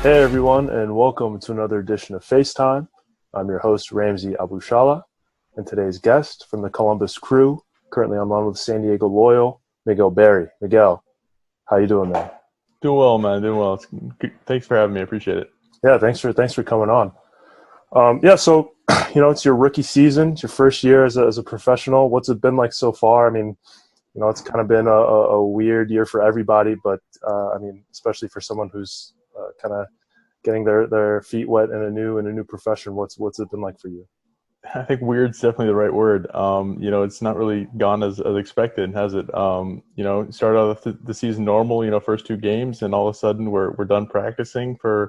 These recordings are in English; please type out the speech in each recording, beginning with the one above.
Hey everyone, and welcome to another edition of FaceTime. I'm your host, Ramsey Abushala, and today's guest from the Columbus Crew, currently on loan with San Diego Loyal, Miguel Berry. Miguel, how you doing, man? Doing well, man. Doing well. Thanks for having me. I appreciate it. Yeah, thanks for coming on. So it's your rookie season, it's your first year as a professional. What's it been like so far? I mean, it's kind of been a weird year for everybody, but especially for someone who's kind of getting their feet wet in a new profession. What's it been like for you? I think weird's definitely the right word. It's not really gone as expected, has it? Started out the season normal, first two games, and all of a sudden we're done practicing we're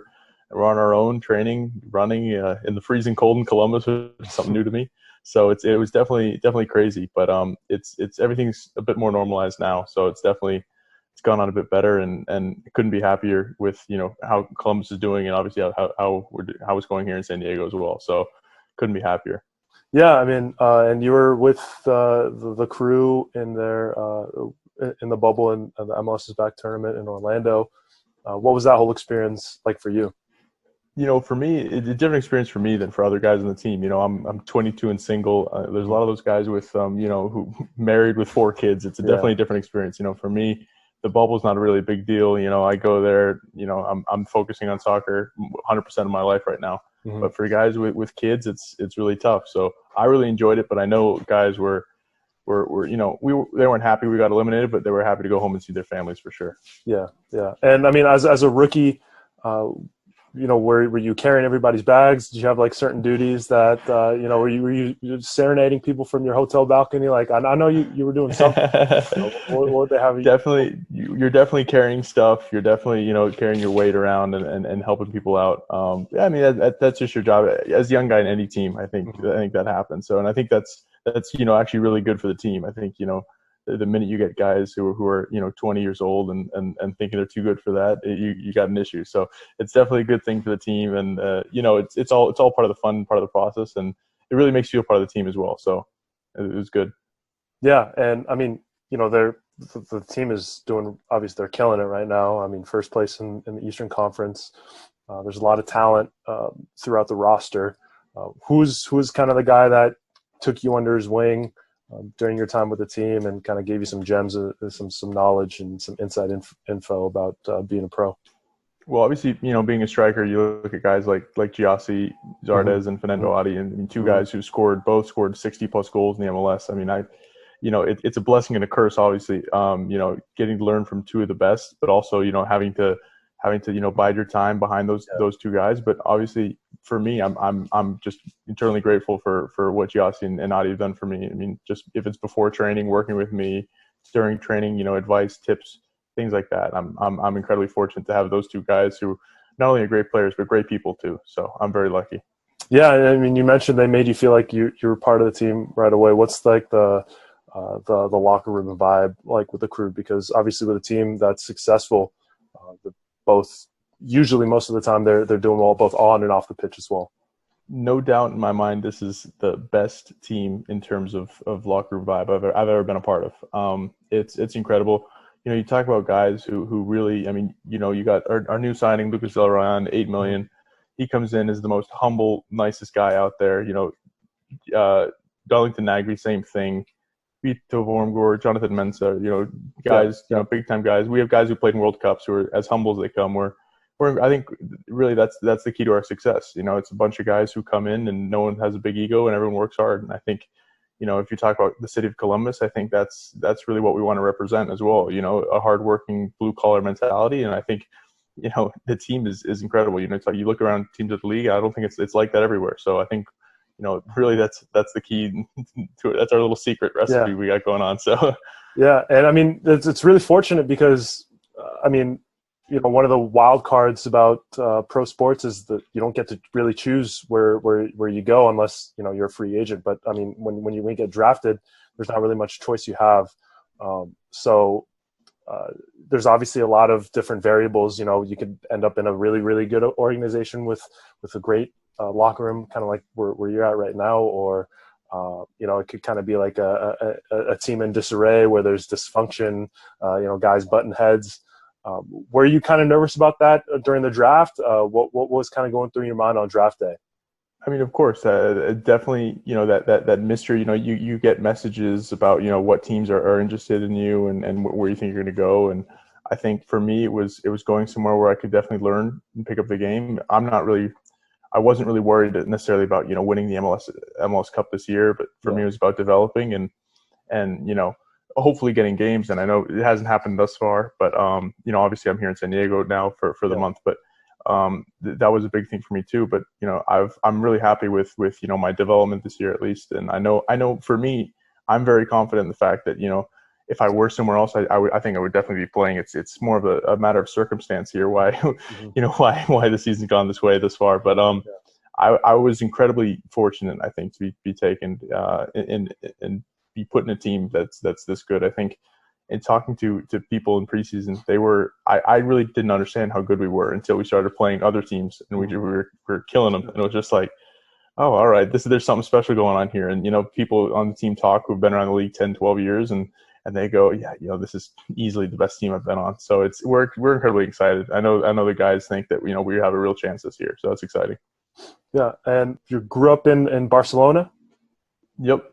on our own training, running in the freezing cold in Columbus, which is something new to me. So it was definitely crazy, but it's everything's a bit more normalized now. So it's gone on a bit better, and couldn't be happier with how Columbus is doing, and obviously how it's going here in San Diego as well. So couldn't be happier. Yeah, and you were with the crew in the bubble in the MLS Is Back Tournament in Orlando. What was that whole experience like for you? For me, it's a different experience for me than for other guys on the team. I'm 22 and single. There's a lot of those guys with who married with four kids. It's definitely a different experience. For me, the bubble's not a really big deal. I go there. I'm focusing on soccer 100% of my life right now. Mm-hmm. But for guys with kids, it's really tough. So I really enjoyed it. But I know guys they weren't happy we got eliminated, but they were happy to go home and see their families for sure. Yeah, yeah. And I mean, as a rookie, were you carrying everybody's bags? Did you have like certain duties that were you serenading people from your hotel balcony? Like I know you were doing something. What would they have? Definitely, you're definitely carrying stuff. You're definitely carrying your weight around and helping people out. That's just your job as a young guy in any team. I think that happens. So, and I think that's actually really good for the team. I think the minute you get guys who are 20 years old and thinking they're too good for that, you got an issue. So it's definitely a good thing for the team, and it's all part of the fun part of the process, and it really makes you a part of the team as well. So it was good. Yeah, and I mean, the team is doing, obviously they're killing it right now. I mean, first place in the Eastern Conference. There's a lot of talent throughout the roster. Who's kind of the guy that took you under his wing during your time with the team and kind of gave you some gems, some knowledge and some inside info about being a pro? Well, obviously, being a striker, you look at guys like Giassi, Zardes, and Fernando Adi, and two guys who both scored 60+ goals in the MLS. I mean, it's a blessing and a curse, obviously. Getting to learn from two of the best, but also having to bide your time behind those two guys. But obviously, for me, I'm just eternally grateful for what Giassi and Adi have done for me. I mean, just if it's before training, working with me during training, advice, tips, things like that. I'm incredibly fortunate to have those two guys who not only are great players but great people too. So I'm very lucky. Yeah, I mean, you mentioned they made you feel like you were part of the team right away. What's like the locker room vibe like with the crew? Because obviously with a team that's successful, both usually most of the time they're doing well both on and off the pitch as well. No doubt in my mind, this is the best team in terms of locker room vibe I've ever been a part of. It's incredible. You talk about guys who really, I mean, you got our new signing, Lucas Del Ryan, $8 million. He comes in as the most humble, nicest guy out there. Darlington Nagbe, same thing. Vito Vormgård, Jonathan Mensah, guys, big time guys. We have guys who played in World Cups who are as humble as they come. I think really that's the key to our success. It's a bunch of guys who come in and no one has a big ego and everyone works hard. And I think, if you talk about the city of Columbus, I think that's really what we want to represent as well. A hardworking blue collar mentality. And I think, the team is incredible. It's like you look around teams of the league, I don't think it's like that everywhere. So I think, really that's the key to it. That's our little secret recipe we got going on. So yeah, and I mean it's really fortunate because one of the wild cards about pro sports is that you don't get to really choose where you go unless you're a free agent. But I mean, when you get drafted, there's not really much choice you have. So there's obviously a lot of different variables. You could end up in a really, really good organization with a great locker room, kind of like where you're at right now, or it could kind of be like a team in disarray where there's dysfunction, guys button heads. Were you kind of nervous about that during the draft? What was kind of going through your mind on draft day? I mean, of course, definitely, that mystery, you get messages about, what teams are interested in you and where you think you're going to go. And I think for me, it was going somewhere where I could definitely learn and pick up the game. I wasn't really worried necessarily about, winning the MLS Cup this year, but for me, it was about developing and, hopefully getting games. And I know it hasn't happened thus far, but, obviously I'm here in San Diego now for the month, but that was a big thing for me too. But I'm really happy with my development this year at least, and I know for me, I'm very confident in the fact that if I were somewhere else, I think I would definitely be playing. It's more of a matter of circumstance here why why the season's gone this way this far. But I was incredibly fortunate, I think, to be taken and be put in a team that's this good. I think. And talking to people in preseason, I really didn't understand how good we were until we started playing other teams, and we were killing them. And it was just like, oh, all right, there's something special going on here. And people on the team talk who've been around the league 10, 12 years, and they go, yeah, this is easily the best team I've been on. So we're incredibly excited. I know the guys think that we have a real chance this year, so that's exciting. Yeah, and you grew up in Barcelona. Yep.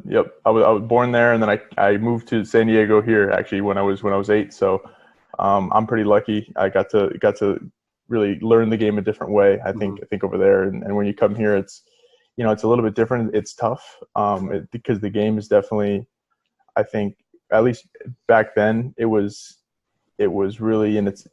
I was born there, and then I moved to San Diego here actually when I was 8. So I'm pretty lucky. I got to really learn the game a different way. I think over there, and when you come here, it's it's a little bit different. It's tough because the game is definitely, I think, at least back then it was really in its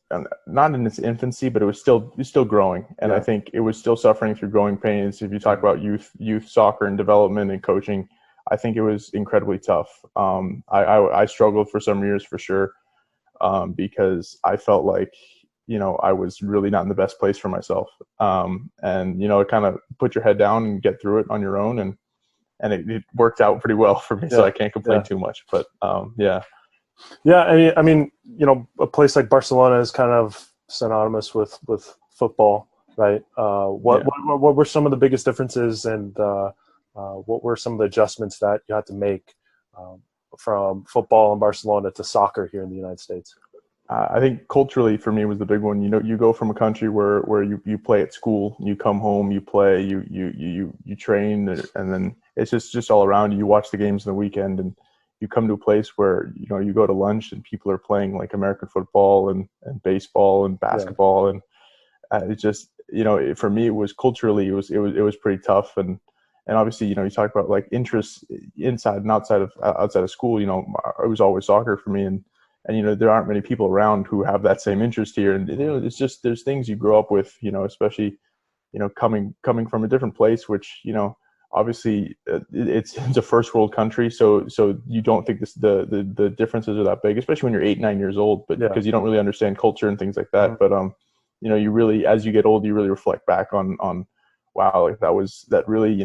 not in its infancy, but it was still growing, and I think it was still suffering through growing pains. If you talk about youth soccer and development and coaching, I think it was incredibly tough. I struggled for some years for sure because I felt like I was really not in the best place for myself, and it kind of put your head down and get through it on your own, and it worked out pretty well for me, so I can't complain too much. But Yeah, I mean, a place like Barcelona is kind of synonymous with football, right? What were some of the biggest differences, and what were some of the adjustments that you had to make from football in Barcelona to soccer here in the United States? I think culturally for me was the big one. You go from a country where you play at school, you come home, you play, you train, and then it's just all around you. You watch the games on the weekend, and you come to a place where you go to lunch and people are playing like American football and baseball and basketball, and it just for me it was culturally it was pretty tough, and obviously you talk about like interests inside and outside of school. It was always soccer for me, and there aren't many people around who have that same interest here, and it's just there's things you grow up with, especially coming from a different place, which obviously it's a first world country, so you don't think the differences are that big, especially when you're 8, 9 years old, but because you don't really understand culture and things like that. But you really, as you get old, you really reflect back on wow, like that really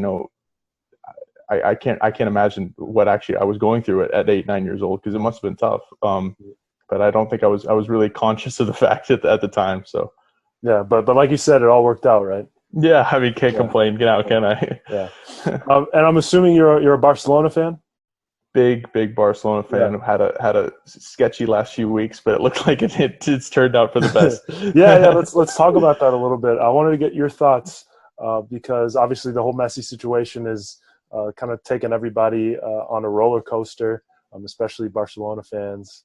I can't imagine what actually I was going through at 8, 9 years old, because it must have been tough. But I don't think I was really conscious of the fact at the time. So yeah, but like you said, it all worked out, right? Yeah, I mean, can't complain now, can I? Yeah. And I'm assuming you're a Barcelona fan? Big Barcelona fan. Yeah. Had a sketchy last few weeks, but it looked like it's turned out for the best. Yeah. Let's talk about that a little bit. I wanted to get your thoughts because obviously the whole Messi situation is kind of taking everybody on a roller coaster, especially Barcelona fans.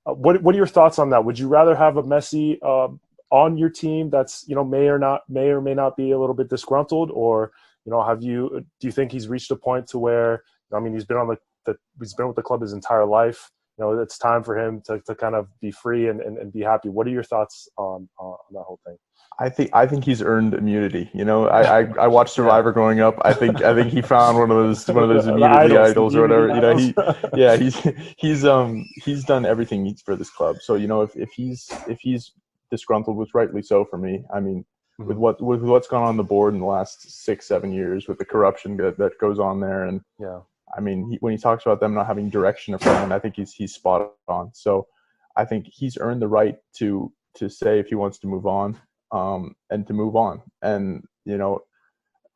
What are your thoughts on that? Would you rather have a Messi on your team that's may or may not be a little bit disgruntled, or do you think he's reached a point to where he's been he's been with the club his entire life? It's time for him to kind of be free and be happy. What are your thoughts on that whole thing? I think he's earned immunity. I watched Survivor growing up. I think he found one of those immunity idols or whatever. He's done everything for this club. So if he's disgruntled, which rightly so for me. I mean, with what's gone on the board in the last 6-7 years, with the corruption that goes on there, and I mean, when he talks about them not having direction or plan, I think he's spot on. So I think he's earned the right to say if he wants to move on, and to move on. And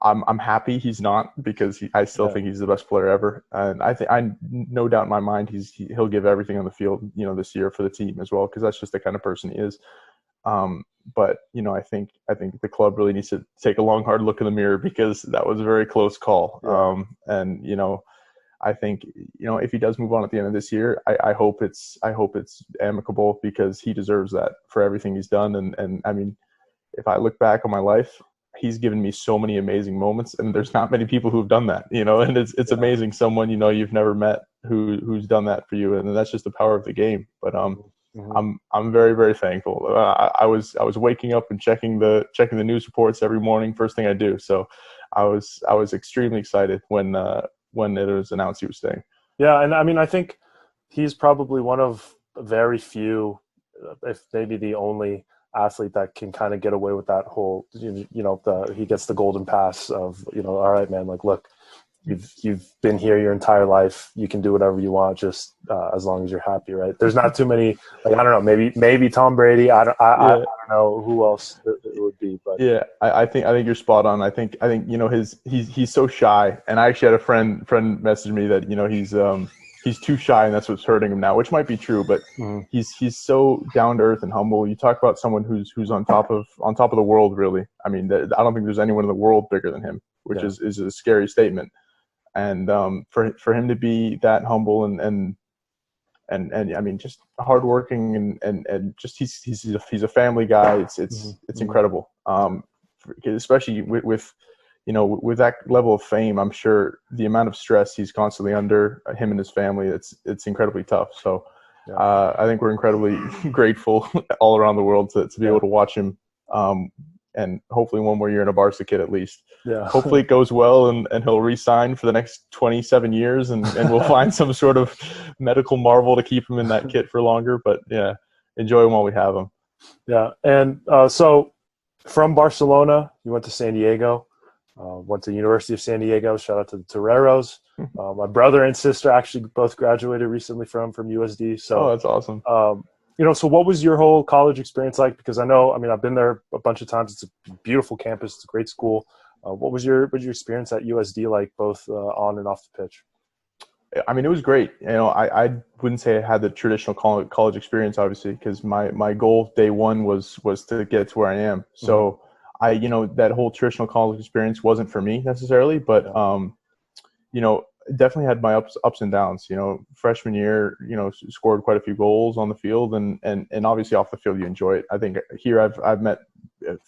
I'm happy he's not, because I still think he's the best player ever, and I no doubt in my mind he'll give everything on the field, this year for the team as well, because that's just the kind of person he is. But I think the club really needs to take a long, hard look in the mirror, because that was a very close call. And I think if he does move on at the end of this year, I hope it's amicable, because he deserves that for everything he's done. And I mean, if I look back on my life, he's given me so many amazing moments, and there's not many people who've done that, and it's amazing, someone you've never met who's done that for you, and that's just the power of the game. But I'm very, very thankful. I was waking up and checking the news reports every morning, first thing I do. So I was extremely excited when it was announced he was staying. Yeah, and I mean, I think he's probably one of very few, if maybe the only athlete that can kind of get away with that whole, he gets the golden pass of, all right, man, like, look, you've been here your entire life. You can do whatever you want, just as long as you're happy, right? There's not too many. Like, I don't know, maybe Tom Brady. I don't know who else it would be, but yeah, I think you're spot on. I think he's so shy, and I actually had a friend message me that he's too shy, and that's what's hurting him now, which might be true, but he's so down to earth and humble. You talk about someone who's on top of the world, really. I mean, I don't think there's anyone in the world bigger than him, which is a scary statement. And for him to be that humble and I mean, just hardworking and just he's a family guy. It's incredible. Especially with that level of fame, I'm sure the amount of stress he's constantly under, him and his family, it's incredibly tough. So I think we're incredibly grateful all around the world to be able to watch him. And hopefully one more year in a Barca kit at least. Yeah. Hopefully it goes well and he'll re-sign for the next 27 years and we'll find some sort of medical marvel to keep him in that kit for longer. But yeah, enjoy him while we have him. Yeah. And so from Barcelona, you went to San Diego, went to University of San Diego. Shout out to the Toreros. My brother and sister actually both graduated recently from USD. So that's awesome. So what was your whole college experience like? Because I've been there a bunch of times. It's a beautiful campus. It's a great school. What was your experience at USD like, both on and off the pitch? I mean, it was great. I wouldn't say I had the traditional college experience, obviously, because my goal day one was to get to where I am. So that whole traditional college experience wasn't for me necessarily, but definitely had my ups and downs. Freshman year, scored quite a few goals on the field, and obviously off the field you enjoy it. I think here I've met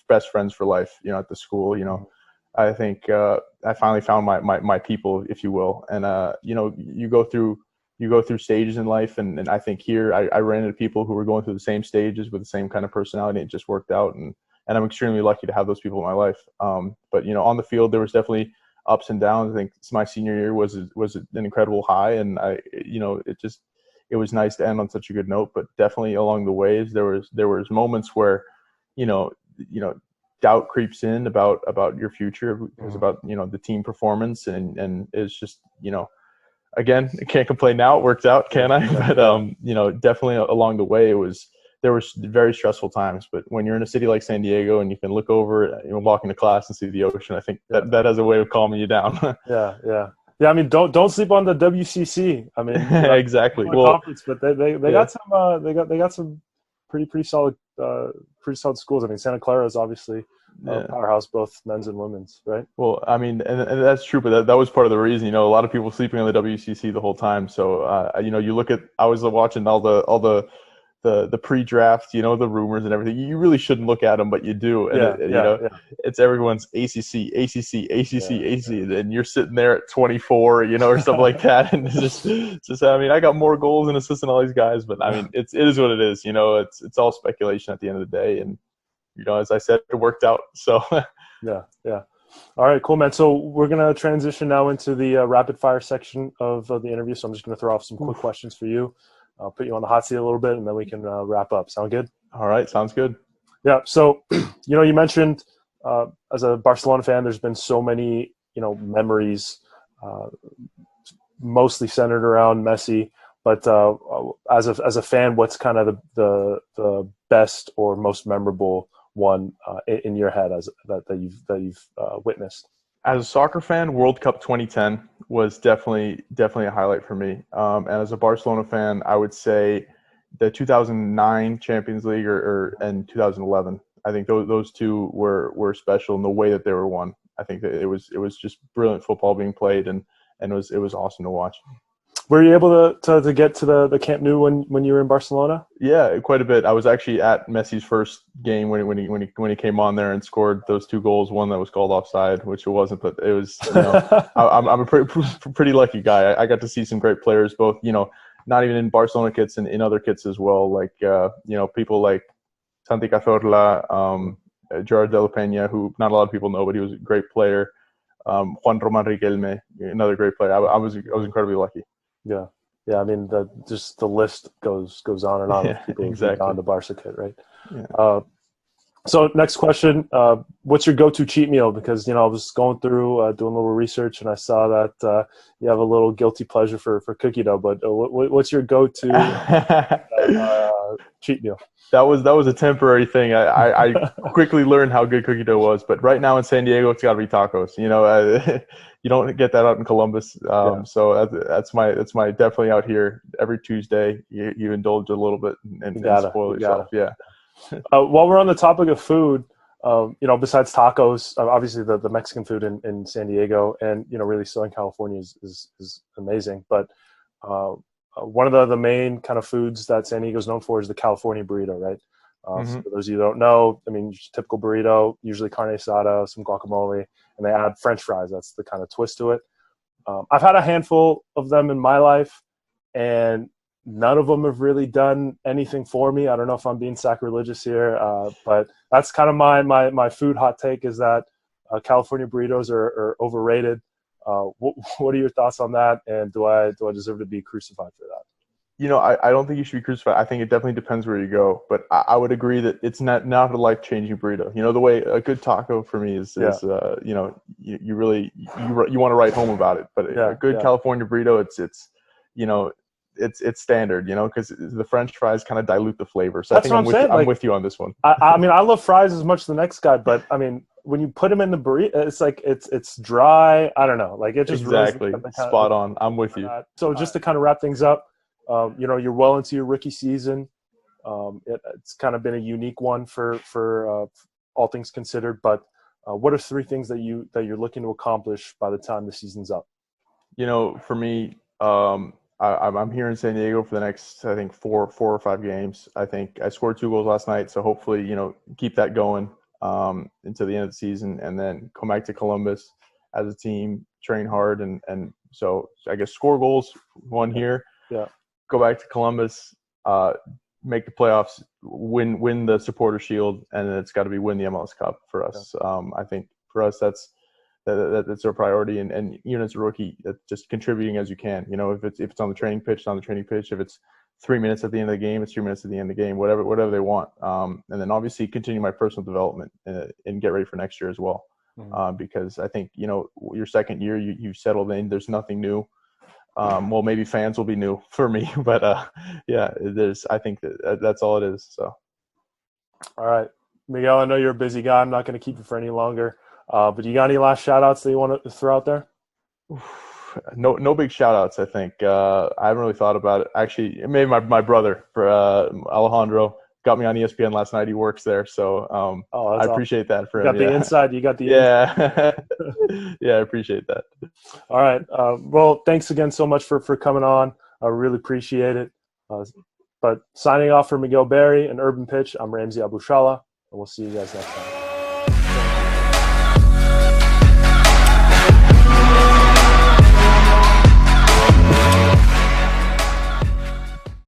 best friends for life. At the school, I think I finally found my people, if you will. And you go through stages in life, and I think here I ran into people who were going through the same stages with the same kind of personality. And it just worked out, and I'm extremely lucky to have those people in my life. But on the field there was definitely ups and downs. I think my senior year was an incredible high, and it was nice to end on such a good note. But definitely along the ways there was moments where doubt creeps in about your future, because about the team performance, and it's just again, I can't complain now, it worked out, can I? But definitely along the way there were very stressful times. But when you're in a city like San Diego and you can look over, walk into class and see the ocean, I think that has a way of calming you down. Yeah. I mean, don't sleep on the WCC. I mean, exactly. Conference, but they got some pretty solid schools. I mean, Santa Clara is obviously a powerhouse, both men's and women's, right? Well, I mean, and that's true, but that was part of the reason. A lot of people sleeping on the WCC the whole time. So you look at, I was watching all the pre-draft, the rumors and everything. You really shouldn't look at them, but you do. And it's everyone's ACC, and you're sitting there at 24, or something like that. And it's just, I mean, I got more goals than assisting all these guys, but I mean, it is what it is. It's all speculation at the end of the day. And, as I said, it worked out. So yeah. All right, cool, man. So we're going to transition now into the rapid fire section of the interview. So I'm just going to throw off some quick questions for you. I'll put you on the hot seat a little bit, and then we can wrap up. Sound good? All right, sounds good. Yeah. So, you mentioned as a Barcelona fan, there's been so many, memories, mostly centered around Messi. But as a fan, what's kind of the best or most memorable one in your head that you've witnessed? As a soccer fan, World Cup 2010 was definitely a highlight for me. And as a Barcelona fan, I would say the 2009 Champions League and 2011. I think those two were special in the way that they were won. I think that it was just brilliant football being played, and it was awesome to watch. Were you able to get to the Camp Nou when you were in Barcelona? Yeah, quite a bit. I was actually at Messi's first game when he came on there and scored those two goals. One that was called offside, which it wasn't, but it was. I'm a pretty lucky guy. I got to see some great players, both not even in Barcelona kits and in other kits as well. Like people like Santi Cazorla, Gerard de la Peña, who not a lot of people know, but he was a great player. Juan Roman Riquelme, another great player. I was incredibly lucky. Yeah. I mean, the list goes on and on. Yeah, of people exactly. who've gone to Barca kit, right? Yeah. So next question, what's your go-to cheat meal? Because, I was going through doing a little research and I saw that you have a little guilty pleasure for cookie dough, but what's your go-to cheat meal? That was a temporary thing. I quickly learned how good cookie dough was, but right now in San Diego, it's got to be tacos. You don't get that out in Columbus. So that's my definitely out here every Tuesday. You indulge a little bit and spoil yourself. Yeah. While we're on the topic of food, besides tacos, obviously the Mexican food in San Diego and, really Southern California is amazing. But one of the main kind of foods that San Diego is known for is the California burrito, right? So for those of you who don't know, I mean, typical burrito, usually carne asada, some guacamole, and they add French fries. That's the kind of twist to it. I've had a handful of them in my life, and none of them have really done anything for me. I don't know if I'm being sacrilegious here, but that's kind of my food hot take is that California burritos are overrated. What are your thoughts on that? And do I deserve to be crucified for that? I don't think you should be crucified. I think it definitely depends where you go, but I would agree that it's not a life-changing burrito. The way a good taco for me is you really want to write home about it. But a good California burrito, it's standard, because the French fries kind of dilute the flavor. So that's I think I'm with you on this one. I mean, I love fries as much as the next guy, but I mean, when you put them in the burrito, it's like it's dry. I don't know, like it just exactly spot on. I'm with you. So just to kind of wrap things up, you're well into your rookie season. It's kind of been a unique one for all things considered. But what are 3 things that you're looking to accomplish by the time the season's up? For me, I'm here in San Diego for the next, I think, 4 or 5 games. I think I scored 2 goals last night, so hopefully, keep that going into the end of the season, and then come back to Columbus as a team, train hard, and so I guess score goals, 1 here. Yeah. Go back to Columbus, make the playoffs, win the Supporter Shield, and then it's got to be win the MLS Cup for us. Yeah. I think for us that's our priority, and even as a rookie, just contributing as you can. If it's on the training pitch, it's on the training pitch. If it's 3 minutes at the end of the game, it's 3 minutes at the end of the game. Whatever they want. And then obviously continue my personal development and get ready for next year as well. Because I think your second year you settled in. There's nothing new. Well, maybe fans will be new for me, but I think that's all it is. So, all right, Miguel, I know you're a busy guy. I'm not going to keep you for any longer. But you got any last shout-outs that you want to throw out there? No big shout-outs, I think. I haven't really thought about it. Actually, maybe my brother, Alejandro, got me on ESPN last night. He works there, so I appreciate that for him. You got the inside. You got the inside. Yeah, I appreciate that. All right. Well, thanks again so much for coming on. I really appreciate it. But signing off for Miguel Berry and Urban Pitch, I'm Ramsey Abushala, and we'll see you guys next time.